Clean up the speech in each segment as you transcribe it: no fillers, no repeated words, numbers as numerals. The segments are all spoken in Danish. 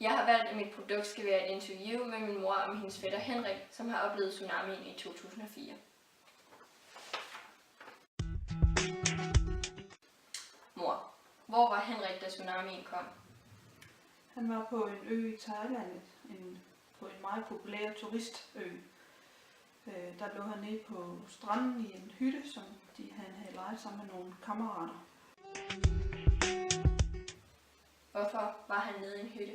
Jeg har valgt, at mit produkt skal være et interview med min mor om hendes fætter Henrik, som har oplevet tsunamien i 2004. Mor, hvor var Henrik, da tsunamien kom? Han var på en ø i Thailand, på en meget populær turistø. Der lå han nede på stranden i en hytte, som han havde lejet sammen med nogle kammerater. Hvorfor var han nede i en hytte?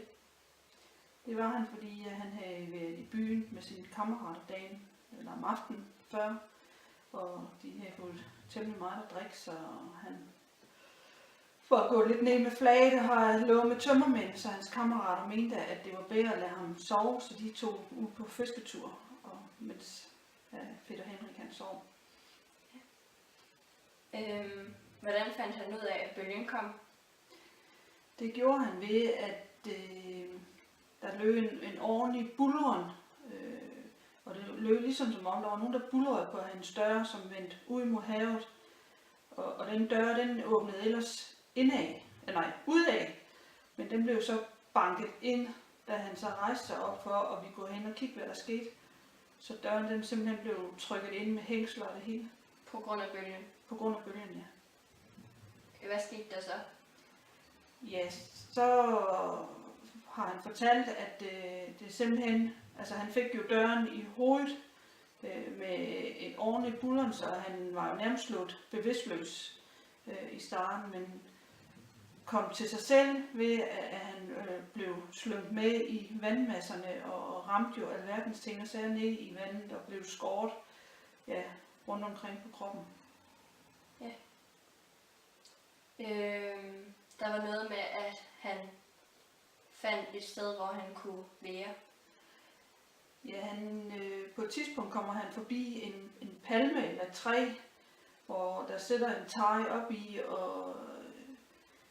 Det var han, fordi han havde været i byen med sine kammerater dagen eller om aftenen før, og de havde fået temmelig meget at drikke, så han for at gå lidt ned med flaget har lå med tømmermænd, så hans kammerater mente, at det var bedre at lade ham sove, så de tog ud på fisketur, og mens fætter Henrik han sov. Hvordan fandt han ud af, at bølgen kom? Det gjorde han ved, at der løb en ordentlig buldren, og det løb ligesom som om der var nogen, der buldrede på hans dør, som vendte ud mod havet. Og den dør, den åbnede ellers udad, men den blev så banket ind, da han så rejste sig op for, og vi går hen og kigge, hvad der skete. Så døren den simpelthen blev trykket ind med hængsler og det hele. På grund af bølgen? På grund af bølgen, ja. Hvad skete der så? Ja, så har han fortalt, at det simpelthen, altså han fik jo døren i hovedet med et ordentligt bulderen, så han var jo nærmest slået bevidstløs i starten, men kom til sig selv ved, at han blev slået med i vandmasserne og ramte jo alverdens ting og sager ned i vandet og blev skåret rundt omkring på kroppen. Ja. Der var noget med, at han fandt et sted, hvor han kunne være. Ja, på et tidspunkt kommer han forbi en palme eller et træ, hvor der sidder en thai op i, og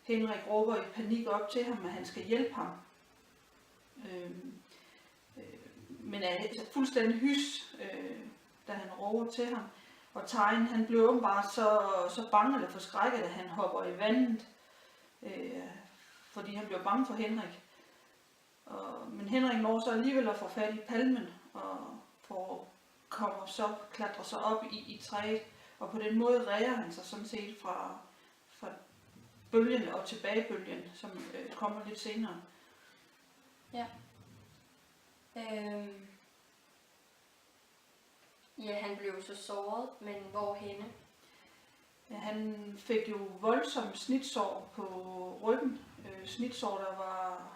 Henrik råber i panik op til ham, at han skal hjælpe ham. Men er fuldstændig hys, da han råber til ham. Og thaien, han blev åbenbart så bange eller forskrækket, at han hopper i vandet, fordi han blev bange for Henrik. Men Henrik når så alligevel at få fat i palmen, og klatrer så op i træet, og på den måde redder han sig sådan set fra bølgen og tilbagebølgen, som kommer lidt senere. Ja. Ja, han blev så såret, men hvorhenne? Ja, han fik jo voldsomme snitsår på ryggen. Snitsår, der var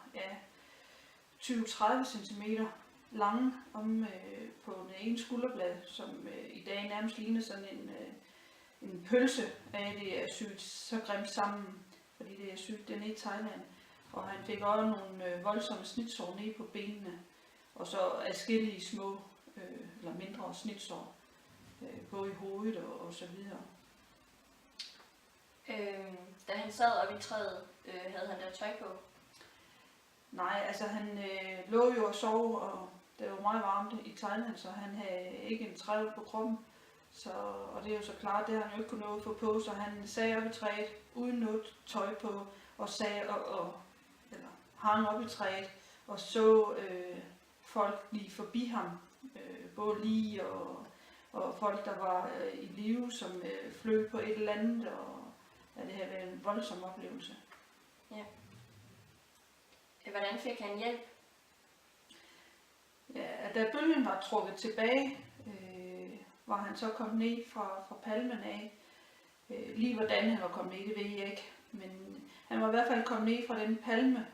20-30 cm lange på den ene skulderblad, som i dag nærmest ligner sådan en pølse af det er syet så grimt sammen, fordi det er syet dernede i Thailand. Og han fik også nogle voldsomme snitsår nede på benene, og så adskillige små eller mindre snitsår, både i hovedet og så videre. Da han sad oppe i træet, havde han der tøj på? Nej, altså han lå jo og sov, og det var meget varmt i Thailand, så han havde ikke en træ på kroppen. Og det er jo så klart, det har han jo ikke kunnet nå at få på, så han sad op i træet uden noget tøj på, og hang op i træet, og så folk lige forbi ham, både lige og folk, der var i live, som fløj på et eller andet, og det havde været en voldsom oplevelse. Ja. Hvordan fik han hjælp? Ja, da bølgen var trukket tilbage, var han så kommet ned fra palmen af. Lige hvordan han var kommet ned, det ved jeg ikke. Men han var i hvert fald kommet ned fra den palme,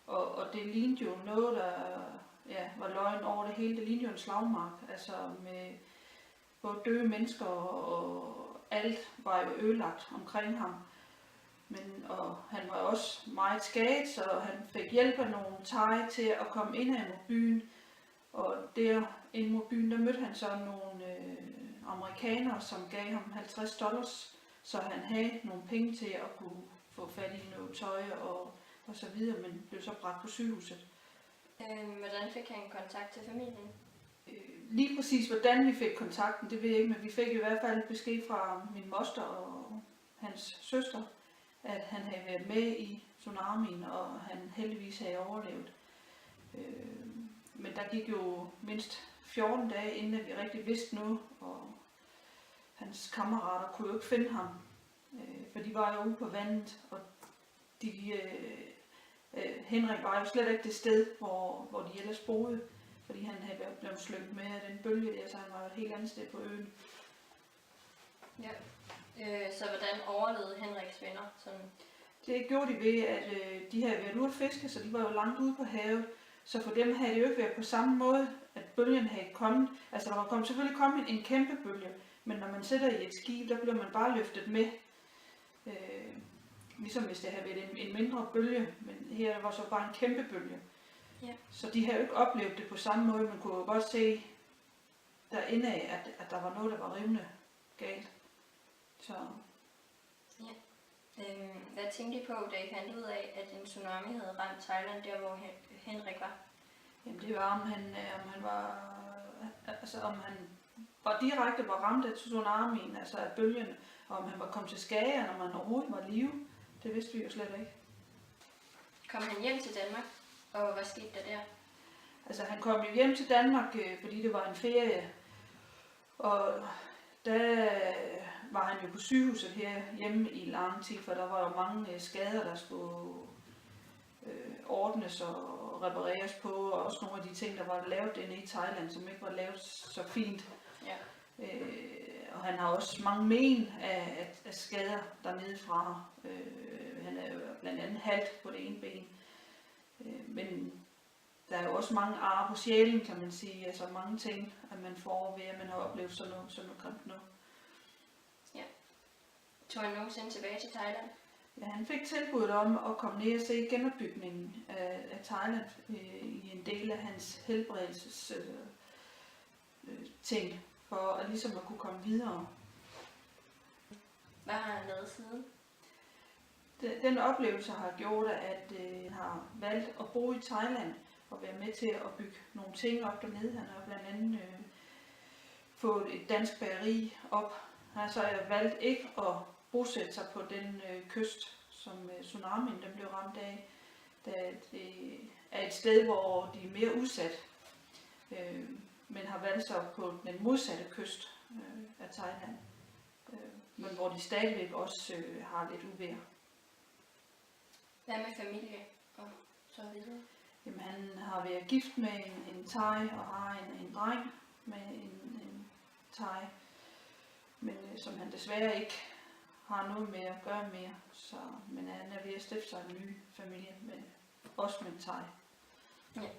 og det lignede jo noget, der var løgn over det hele. Det lignede jo en slagmark, altså med både døde mennesker og alt var jo ødelagt omkring ham. Og han var også meget skadet, så han fik hjælp af nogle thai til at komme ind mod byen. Og der ind mod byen, der mødte han så nogle amerikanere, som gav ham $50, så han havde nogle penge til at kunne få fat i noget tøj og så videre, men blev så bragt på sygehuset. Hvordan fik han kontakt til familien? Lige præcis hvordan vi fik kontakten, det ved jeg ikke, men vi fik i hvert fald besked fra min moster og hans søster, at han havde været med i tsunamien, og han heldigvis havde overlevet. Men der gik jo mindst 14 dage, inden vi rigtig vidste noget, og hans kammerater kunne jo ikke finde ham, for de var jo ude på vandet, og Henrik var jo slet ikke det sted, hvor de ellers boede, fordi han havde blevet slynget med af den bølge der, så han var et helt andet sted på øen. Ja. Så hvordan overlevede Henriks venner? Sådan? Det gjorde de ved, at de havde været ude at fiske, så de var jo langt ude på havet. Så for dem havde det jo ikke været på samme måde, at bølgen havde kommet. Altså der var selvfølgelig kommet en kæmpe bølge, men når man sidder i et skib, der bliver man bare løftet med. Ligesom hvis det havde været en mindre bølge, men her var så bare en kæmpe bølge. Ja. Så de havde jo ikke oplevet det på samme måde. Man kunne jo godt se derinde af, at der var noget, der var rivende galt. Så hvad tænkte I på, da I fandt ud af, at en tsunami havde ramt Thailand, der hvor Henrik var? Jamen det var, om han var direkte var ramt af tsunamien, altså af bølgen, og om han var kommet til skade, når man overhovedet var i live. Det vidste vi jo slet ikke. Kom han hjem til Danmark, og hvad skete der? Altså han kom jo hjem til Danmark, fordi det var en ferie, og der var han jo på sygehuset her hjemme i lang tid, for der var jo mange skader, der skulle ordnes og repareres på, og også nogle af de ting, der var lavet inde i Thailand, som ikke var lavet så fint. Ja. Og han har også mange men af skader dernede fra. Han er jo blandt andet halt på det ene ben. Men der er jo også mange ar på sjælen, kan man sige. Altså mange ting, at man får ved, at man har oplevet sådan noget grimt noget. Ja. Tog han nogensinde tilbage til Thailand? Ja, han fik tilbuddet om at komme ned og se genopbygningen af Thailand i en del af hans helbredelses ting, for at ligesom at kunne komme videre. Hvad har han lavet siden? Den oplevelse har gjort, at han har valgt at bo i Thailand og være med til at bygge nogle ting op dernede. Han har blandt andet fået et dansk bageri op. Han har så valgt ikke at bosætte sig på den kyst, som tsunamien den blev ramt af. Da det er et sted, hvor de er mere udsat, men har valgt sig på den modsatte kyst af Thailand, men hvor de stadigvæk også har lidt uvejr. Hvad med familie og så videre? Jamen, han har været gift med en thai og har en dreng med en thai, men som han desværre ikke har noget med at gøre mere. Så, men han er ved at stifte sig en ny familie, også med en thai. Ja.